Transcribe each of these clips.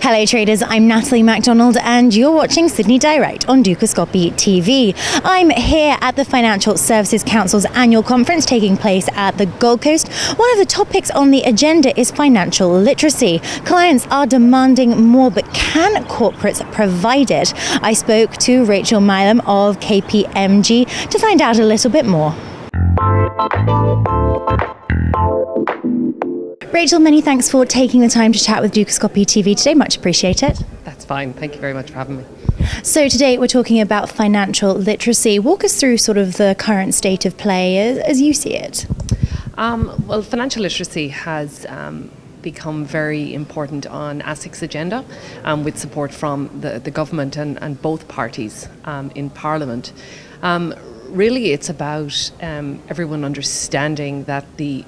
Hello traders, I'm Natalie MacDonald and you're watching Sydney Direct on Dukascopy TV. I'm here at the Financial Services Council's annual conference taking place at the Gold Coast. One of the topics on the agenda is financial literacy. Clients are demanding more, but can corporates provide it? I spoke to Rachel Milum of KPMG to find out a little bit more. Rachel, many thanks for taking the time to chat with Dukascopy TV today. Much appreciated. That's fine. Thank you very much for having me. So today we're talking about financial literacy. Walk us through sort of the current state of play as you see it. Well, financial literacy has become very important on ASIC's agenda with support from the government and both parties in Parliament. Really, it's about everyone understanding that the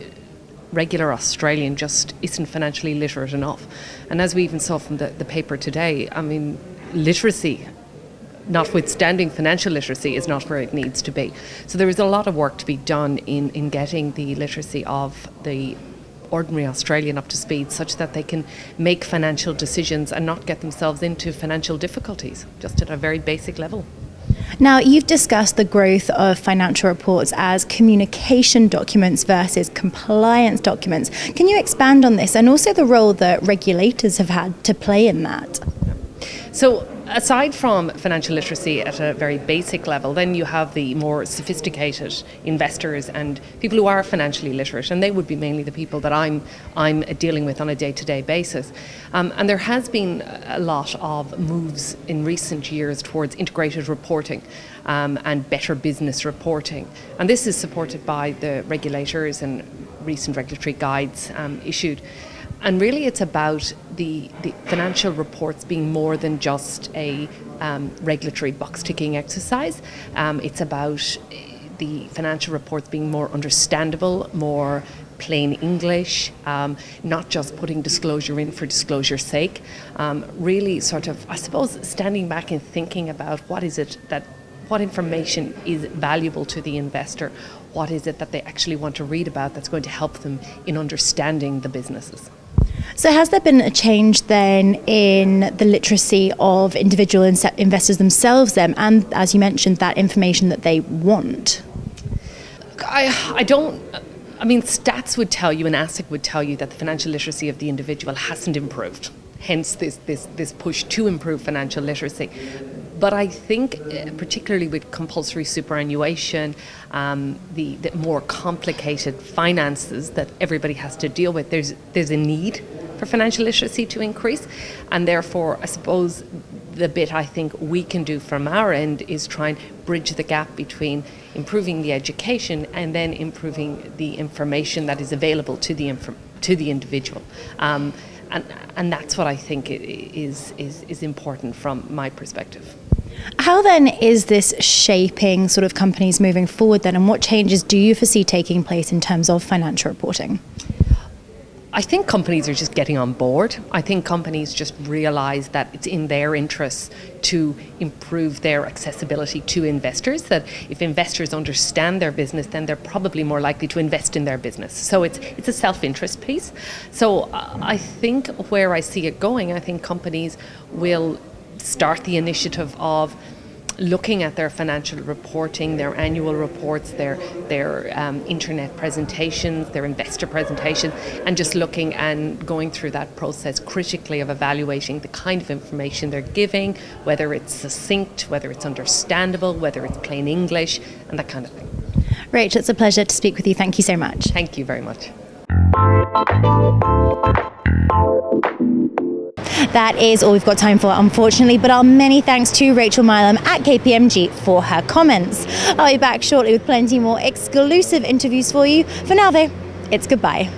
regular Australian just isn't financially literate enough. And as we even saw from the paper today, I mean, literacy, notwithstanding financial literacy, is not where it needs to be. So there is a lot of work to be done in getting the literacy of the ordinary Australian up to speed such that they can make financial decisions and not get themselves into financial difficulties, just at a very basic level. Now, you've discussed the growth of financial reports as communication documents versus compliance documents. Can you expand on this and also the role that regulators have had to play in that? So, aside from financial literacy at a very basic level, then you have the more sophisticated investors and people who are financially literate, and they would be mainly the people that I'm dealing with on a day-to-day basis. And there has been a lot of moves in recent years towards integrated reporting and better business reporting. And this is supported by the regulators and recent regulatory guides issued. And really it's about the financial reports being more than just a regulatory box-ticking exercise. It's about the financial reports being more understandable, more plain English, not just putting disclosure in for disclosure's sake. Really sort of, I suppose, standing back and thinking about what information is valuable to the investor, what is it that they actually want to read about that's going to help them in understanding the businesses. So has there been a change then in the literacy of individual investors themselves then, and as you mentioned, that information that they want? I mean, stats would tell you and ASIC would tell you that the financial literacy of the individual hasn't improved, hence this push to improve financial literacy. But I think, particularly with compulsory superannuation, the more complicated finances that everybody has to deal with, there's a need for financial literacy to increase. And therefore, I suppose the bit I think we can do from our end is try and bridge the gap between improving the education and then improving the information that is available to the individual. And that's what I think is important from my perspective. How then is this shaping sort of companies moving forward then, and what changes do you foresee taking place in terms of financial reporting? I think companies are just getting on board. I think companies just realise that it's in their interests to improve their accessibility to investors, that if investors understand their business, then they're probably more likely to invest in their business. So it's a self-interest piece. So I think where I see it going, I think companies will start the initiative of looking at their financial reporting, their annual reports, their internet presentations, their investor presentations, and just looking and going through that process critically of evaluating the kind of information they're giving, whether it's succinct, whether it's understandable, whether it's plain English, and that kind of thing. Rach, it's a pleasure to speak with you. Thank you so much. Thank you very much. That is all we've got time for, unfortunately, but our many thanks to Rachel Milum at KPMG for her comments. I'll be back shortly with plenty more exclusive interviews for you. For now, though, it's goodbye.